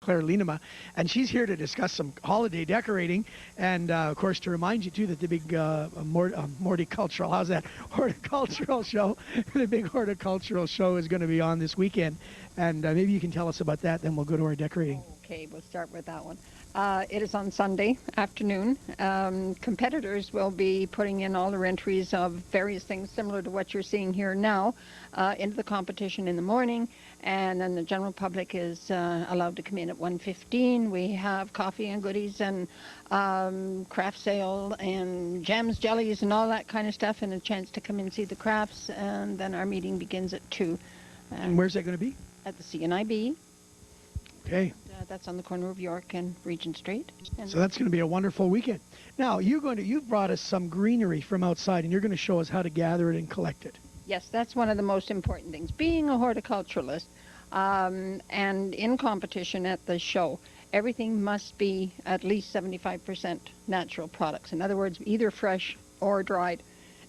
Liinamaa, and she's here to discuss some holiday decorating, and of course to remind you too that the big horticultural, how's that, horticultural show, the big horticultural show is going to be on this weekend, and maybe you can tell us about that. Then we'll go to our decorating. Okay, we'll start with that one. It is on Sunday afternoon. Competitors will be putting in all their entries of various things similar to what you're seeing here now into the competition in the morning, and then the general public is allowed to come in at 1:15. We have coffee and goodies and craft sale and jams, jellies, and all that kind of stuff, and a chance to come in and see the crafts, and then our meeting begins at 2. And where's that going to be? At the CNIB. Okay. That's on the corner of York and Regent Street. So that's going to be a wonderful weekend. Now, you've brought us some greenery from outside, and you're going to show us how to gather it and collect it. Yes, that's one of the most important things. Being a horticulturalist and in competition at the show, everything must be at least 75% natural products. In other words, either fresh or dried.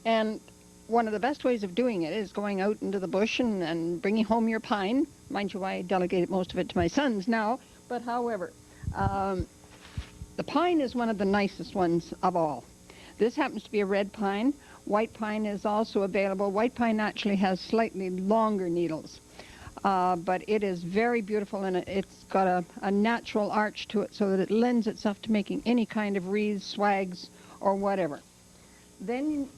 And one of the best ways of doing it is going out into the bush and bringing home your pine. Mind you, I delegated most of it to my sons now. But however, the pine is one of the nicest ones of all. This happens to be a red pine. White pine is also available. White pine actually has slightly longer needles, but it is very beautiful, and it's got a natural arch to it so that it lends itself to making any kind of wreaths, swags, or whatever. Then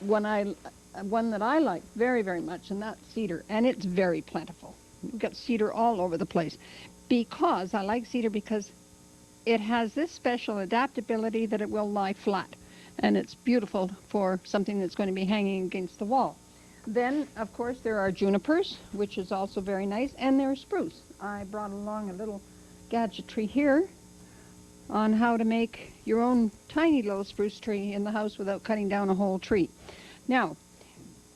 one that I like very, very much, and that's cedar, and it's very plentiful. We've got cedar all over the place. Because I like cedar because it has this special adaptability that it will lie flat, and it's beautiful for something that's going to be hanging against the wall. Then, of course, there are junipers, which is also very nice, and there's spruce. I brought along a little gadgetry here on how to make your own tiny little spruce tree in the house without cutting down a whole tree. Now,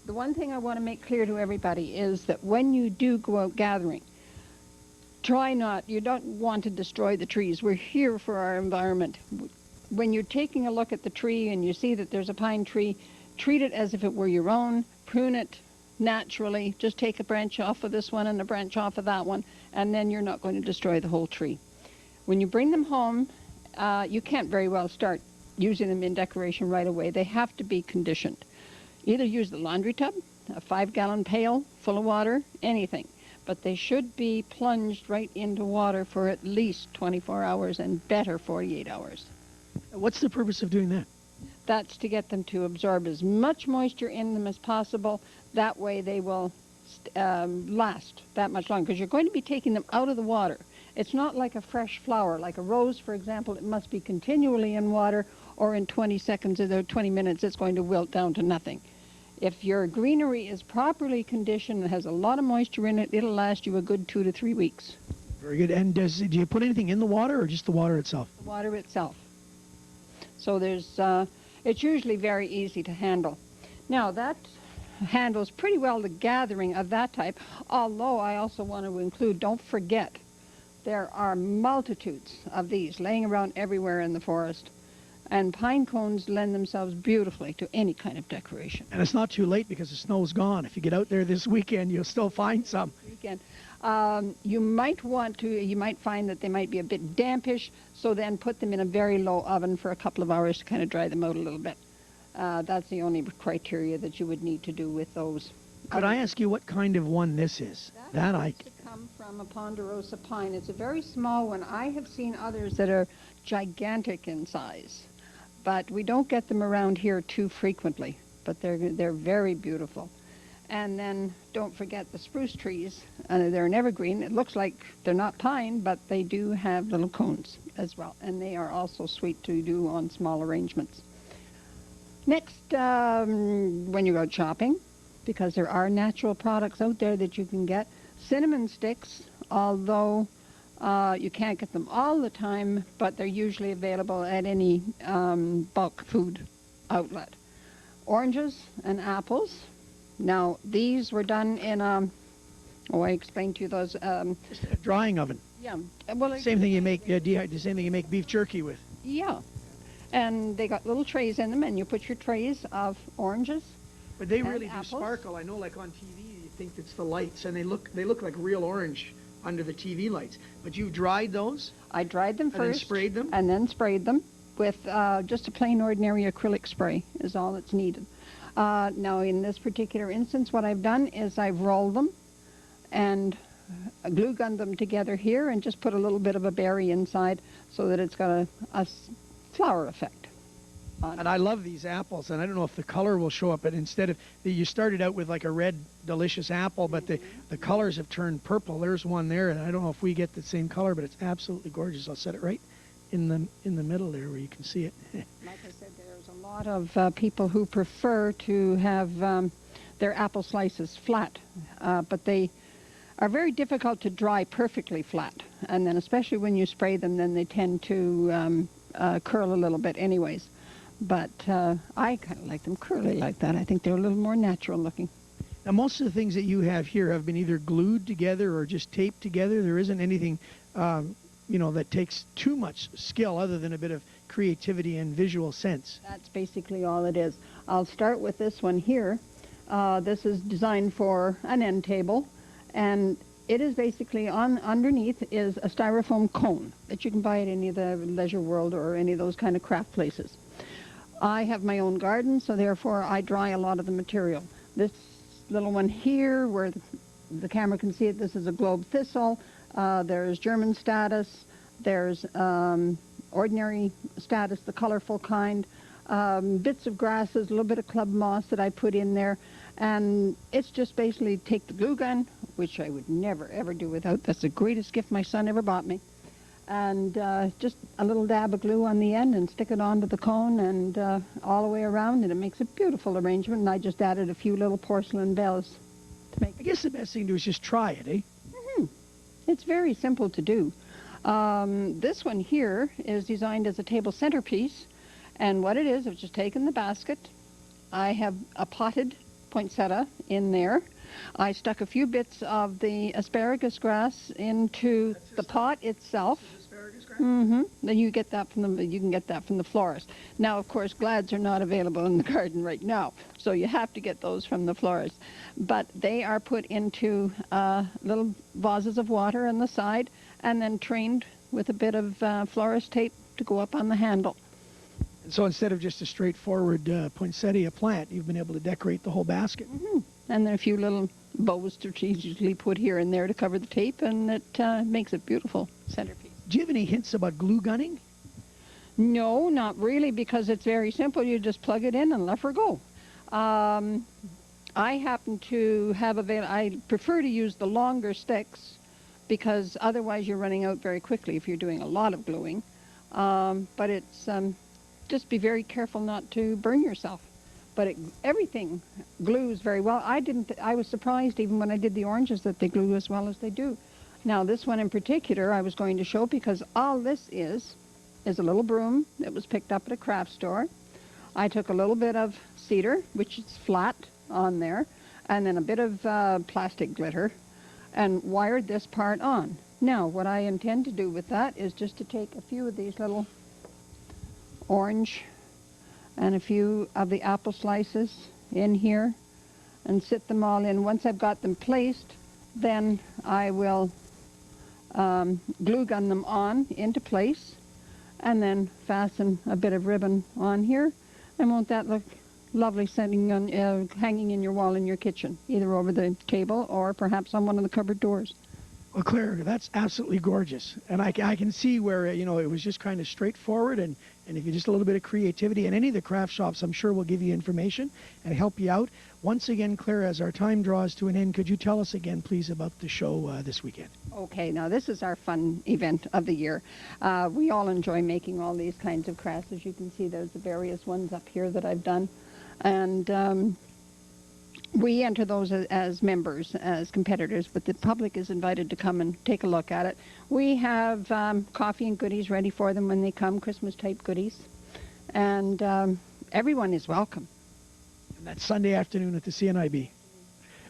the one thing I want to make clear to everybody is that when you do go out gathering, you don't want to destroy the trees. We're here for our environment. When you're taking a look at the tree and you see that there's a pine tree, treat it as if it were your own, prune it naturally, just take a branch off of this one and a branch off of that one, and then you're not going to destroy the whole tree. When you bring them home, you can't very well start using them in decoration right away. They have to be conditioned. Either use the laundry tub, a 5-gallon pail full of water, anything. But they should be plunged right into water for at least 24 hours and better 48 hours. What's the purpose of doing that? That's to get them to absorb as much moisture in them as possible. That way they will last that much longer, because you're going to be taking them out of the water. It's not like a fresh flower. Like a rose, for example, it must be continually in water, or in 20 seconds or 20 minutes it's going to wilt down to nothing. If your greenery is properly conditioned and has a lot of moisture in it, it'll last you a good 2 to 3 weeks. Very good. And do you put anything in the water, or just the water itself? The water itself. So it's usually very easy to handle. Now, that handles pretty well the gathering of that type, although I also want to include, don't forget, there are multitudes of these laying around everywhere in the forest. And pine cones lend themselves beautifully to any kind of decoration. And it's not too late because the snow's gone. If you get out there this weekend, you'll still find some. You might find that they might be a bit dampish, so then put them in a very low oven for a couple of hours to kind of dry them out a little bit. That's the only criteria that you would need to do with those. Could I ask you what kind of one this is? That has to come from a ponderosa pine. It's a very small one. I have seen others that are gigantic in size, but we don't get them around here too frequently, but they're very beautiful. And then don't forget the spruce trees. They're an evergreen. It looks like they're not pine, but they do have little cones as well, and they are also sweet to do on small arrangements. Next, when you go shopping, because there are natural products out there that you can get, cinnamon sticks, although you can't get them all the time, but they're usually available at any bulk food outlet. Oranges and apples. Now, these were done in I explained to you those. Just a drying oven. Yeah. Well, same thing you make the same thing you make beef jerky with. Yeah. And they got little trays in them, and you put your trays of oranges. But they really apples. do sparkle. I know, like on TV, you think it's the lights, and they look like real orange under the TV lights. But you've dried those? I dried them And then first. sprayed them? And then sprayed them with just a plain ordinary acrylic spray is all that's needed. Now in this particular instance, what I've done is I've rolled them and glue gunned them together here and just put a little bit of a berry inside so that it's got a flower effect. And I love these apples, and I don't know if the color will show up, but instead of, you started out with like a red, delicious apple, but the colors have turned purple. There's one there, and I don't know if we get the same color, but it's absolutely gorgeous. I'll set it right in the middle there where you can see it. Like I said, there's a lot of people who prefer to have their apple slices flat, but they are very difficult to dry perfectly flat. And then especially when you spray them, then they tend to curl a little bit anyways. But I kind of like them curly like that. I think they're a little more natural looking. Now, most of the things that you have here have been either glued together or just taped together. There isn't anything, that takes too much skill other than a bit of creativity and visual sense. That's basically all it is. I'll start with this one here. This is designed for an end table, and it is basically underneath is a styrofoam cone that you can buy at any of the Leisure World or any of those kind of craft places. I have my own garden, so therefore I dry a lot of the material. This little one here, where the camera can see it, this is a globe thistle. There's German status. There's ordinary status, the colorful kind. Bits of grasses, a little bit of club moss that I put in there. And it's just basically take the glue gun, which I would never, ever do without. That's the greatest gift my son ever bought me. And just a little dab of glue on the end and stick it onto the cone and all the way around, and it makes a beautiful arrangement. And I just added a few little porcelain bells to make. I guess the best thing to do is just try it, eh? Mm-hmm. It's very simple to do. This one here is designed as a table centerpiece, and what it is, I've just taken the basket. I have a potted poinsettia in there. I stuck a few bits of the asparagus grass into the pot itself. Asparagus grass? Mm-hmm. Then you can get that from the florist. Now, of course, glads are not available in the garden right now, so you have to get those from the florist. But they are put into little vases of water on the side and then trained with a bit of florist tape to go up on the handle. And so instead of just a straightforward poinsettia plant, you've been able to decorate the whole basket. Mm-hmm. And then a few little bows strategically put here and there to cover the tape, and it makes a beautiful centerpiece. Do you have any hints about glue gunning? No, not really, because it's very simple. You just plug it in and let her go. I happen to have I prefer to use the longer sticks because otherwise you're running out very quickly if you're doing a lot of gluing. But it's just be very careful not to burn yourself. But everything glues very well. I was surprised even when I did the oranges that they glue as well as they do. Now this one in particular I was going to show because all this is a little broom that was picked up at a craft store. I took a little bit of cedar, which is flat on there, and then a bit of plastic glitter, and wired this part on. Now what I intend to do with that is just to take a few of these little orange and a few of the apple slices in here and sit them all in. Once I've got them placed, then I will glue gun them on into place and then fasten a bit of ribbon on here. And won't that look lovely hanging in your wall in your kitchen, either over the table or perhaps on one of the cupboard doors. Well, Claire, that's absolutely gorgeous. And I can see where, it was just kind of straightforward. And if you just a little bit of creativity, and any of the craft shops, I'm sure will give you information and help you out. Once again, Claire, as our time draws to an end, could you tell us again, please, about the show this weekend? Okay, now this is our fun event of the year. We all enjoy making all these kinds of crafts. As you can see, there's the various ones up here that I've done. And we enter those as members, as competitors, but the public is invited to come and take a look at it. We have coffee and goodies ready for them when they come, Christmas-type goodies, and everyone is welcome. And that's Sunday afternoon at the CNIB.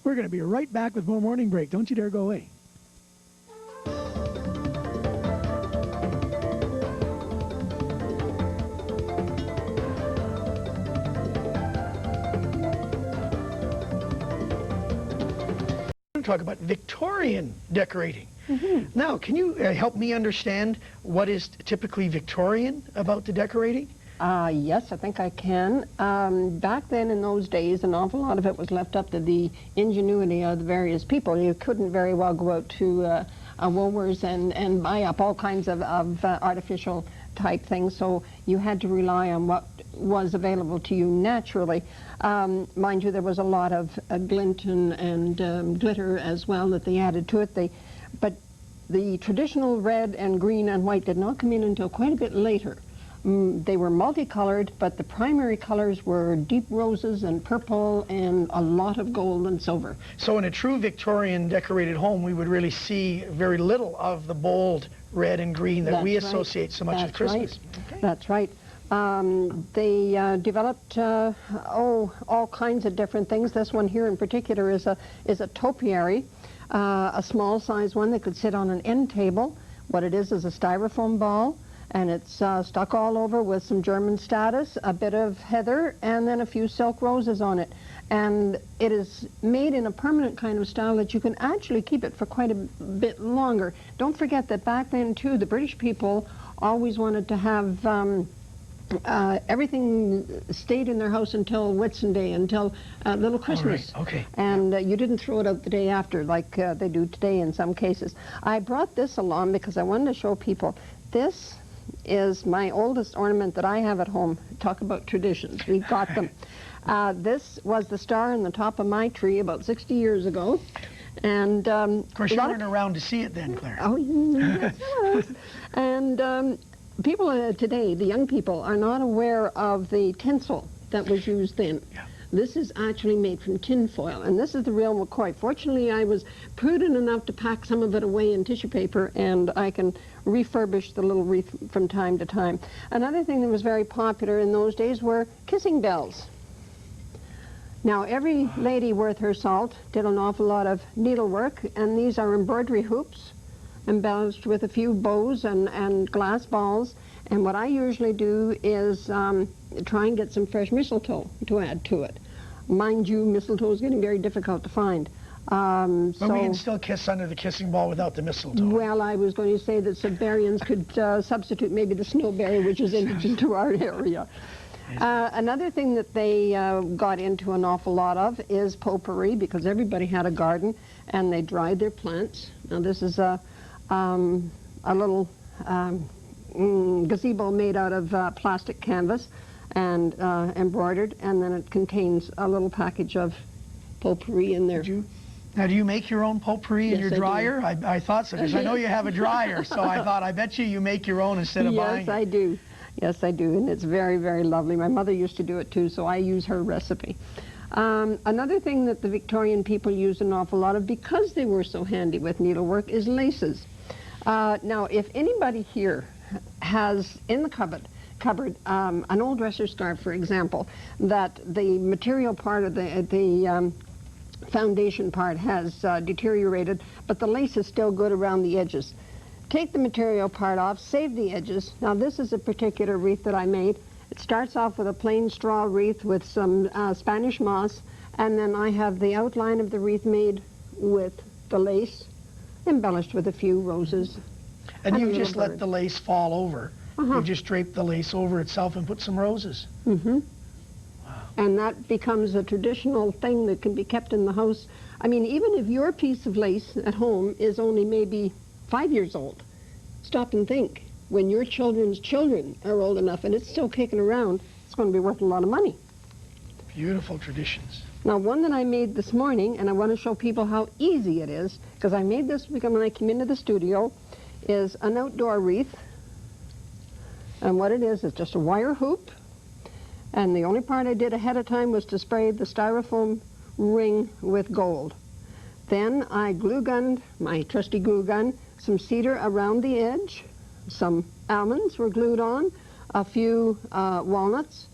We're going to be right back with more Morning Break. Don't you dare go away. Talk about Victorian decorating. Now, can you help me understand what is typically Victorian about the decorating? Yes, I think I can. Back then in those days, an awful lot of it was left up to the ingenuity of the various people. You couldn't very well go out to Woolworths and buy up all kinds of artificial type things, so you had to rely on what was available to you naturally. Mind you, there was a lot of glint and glitter as well that they added to it. But the traditional red and green and white did not come in until quite a bit later. They were multicolored, but the primary colors were deep roses and purple and a lot of gold and silver. So in a true Victorian decorated home, we would really see very little of the bold red and green that we associate so much with Christmas. Right. Okay. That's right. They developed all kinds of different things. This one here in particular is a topiary, a small size one that could sit on an end table. What it is a styrofoam ball, and it's stuck all over with some German statice, a bit of heather, and then a few silk roses on it. And it is made in a permanent kind of style that you can actually keep it for quite a bit longer. Don't forget that back then, too, the British people always wanted to have everything stayed in their house until Whitsunday, until Little Christmas. Right. Okay. And you didn't throw it out the day after like they do today in some cases. I brought this along because I wanted to show people this is my oldest ornament that I have at home. Talk about traditions. We've got them. This was the star on the top of my tree about 60 years ago. And of course, you weren't around to see it then, Claire. Oh, yes, I was. And people today, the young people, are not aware of the tinsel that was used then. Yeah. This is actually made from tin foil, and this is the real McCoy. Fortunately, I was prudent enough to pack some of it away in tissue paper, and I can refurbish the little wreath from time to time. Another thing that was very popular in those days were kissing bells. Now, every lady worth her salt did an awful lot of needlework, and these are embroidery hoops, embellished with a few bows and glass balls. And what I usually do is try and get some fresh mistletoe to add to it. Mind you, mistletoe is getting very difficult to find. But we can still kiss under the kissing ball without the mistletoe. Well, I was going to say that Sudburyans could substitute maybe the snowberry, which is indigenous to our area. Another thing that they got into an awful lot of is potpourri, because everybody had a garden and they dried their plants. Now this is a little gazebo made out of plastic canvas and embroidered, and then it contains a little package of potpourri in there. Now, do you make your own potpourri in your dryer? I thought so, because I know you have a dryer, so I thought, I bet you make your own instead of buying it. Yes, I do. Yes, I do, and it's very, very lovely. My mother used to do it too, so I use her recipe. Another thing that the Victorian people used an awful lot of, because they were so handy with needlework, is laces. Now, if anybody here has in the cupboard an old dresser scarf, for example, that the material part of the foundation part has deteriorated, but the lace is still good around the edges. Take the material part off, save the edges. Now this is a particular wreath that I made. It starts off with a plain straw wreath with some Spanish moss, and then I have the outline of the wreath made with the lace, embellished with a few roses. And you just let the lace fall over. You just drape the lace over itself and put some roses. Mm-hmm. Wow. And that becomes a traditional thing that can be kept in the house. I mean, even if your piece of lace at home is only maybe 5 years old, stop and think. When your children's children are old enough and it's still kicking around, it's going to be worth a lot of money. Beautiful traditions. Now, one that I made this morning, and I want to show people how easy it is, because I made this when I came into the studio, is an outdoor wreath. And what it is just a wire hoop. And the only part I did ahead of time was to spray the styrofoam ring with gold. Then I glue gunned, my trusty glue gun, some cedar around the edge. Some almonds were glued on, a few walnuts,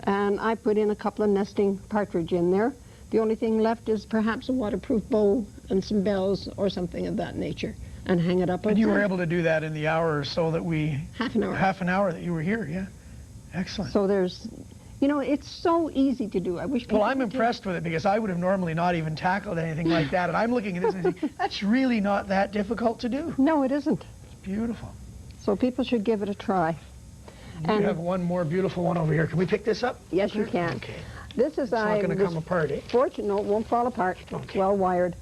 and I put in a couple of nesting partridge in there. The only thing left is perhaps a waterproof bow and some bells or something of that nature, and hang it up outside. And you were able to do that in the hour or so that we... Half an hour. Half an hour that you were here, yeah. Excellent. So there's You know, it's so easy to do. I wish people Well, I'm would do it. impressed with it because I would have normally not even tackled anything like that. And I'm looking at this and thinking, that's really not that difficult to do. No, it isn't. It's beautiful. So people should give it a try. You have one more beautiful one over here. Can we pick this up? Yes, you can. Okay. This is It's not going to come apart, eh? Fortunate, no, it won't fall apart. It's Okay. well wired.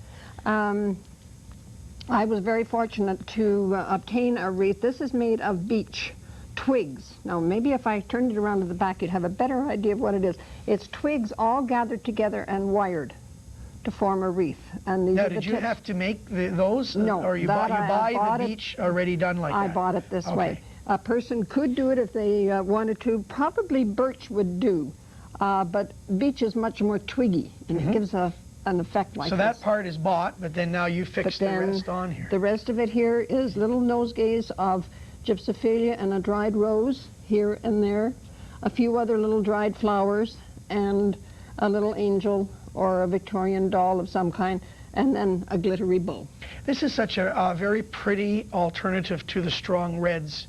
I was very fortunate to obtain a wreath. This is made of beech twigs. Now, maybe if I turned it around to the back, you'd have a better idea of what it is. It's twigs all gathered together and wired to form a wreath. And these Now, are the did you tips. have to make those? No, Or you that buy I bought the it- beech already done like I that? bought it this Okay. way. A person could do it if they wanted to. Probably birch would do, but beech is much more twiggy, and it gives an effect like So this. that part is bought, but then now you fix the rest on here. The rest of it here is little nosegays of gypsophilia and a dried rose here and there, a few other little dried flowers, and a little angel or a Victorian doll of some kind, and then a glittery bow. This is such a very pretty alternative to the strong reds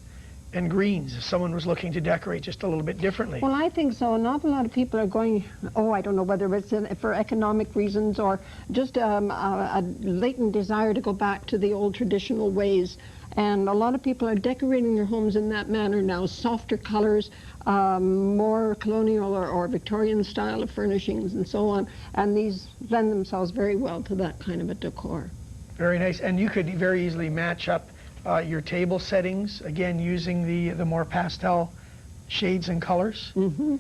and greens if someone was looking to decorate just a little bit differently. Well, I think so. An awful lot of people are going, I don't know whether it's for economic reasons or just a latent desire to go back to the old traditional ways. And a lot of people are decorating their homes in that manner now, softer colors, more colonial or Victorian style of furnishings and so on. And these lend themselves very well to that kind of a decor. Very nice. And you could very easily match up your table settings, again, using the more pastel shades and colors. And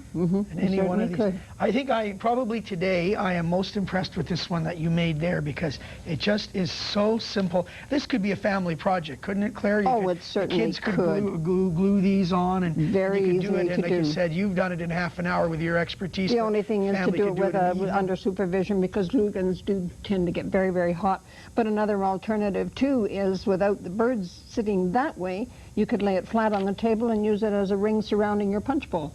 any one of these. Could. I think probably today I am most impressed with this one that you made there because it just is so simple. This could be a family project, couldn't it, Claire? It certainly the kids could could. glue these on and Very you could do it. easily And to like you do. said, you've done it in half an hour with your expertise. The but only thing is to family do could it with in the evening. under supervision because glue guns do tend to get very, very hot. But another alternative too is without the birds sitting that way, you could lay it flat on the table and use it as a ring surrounding your punch bowl.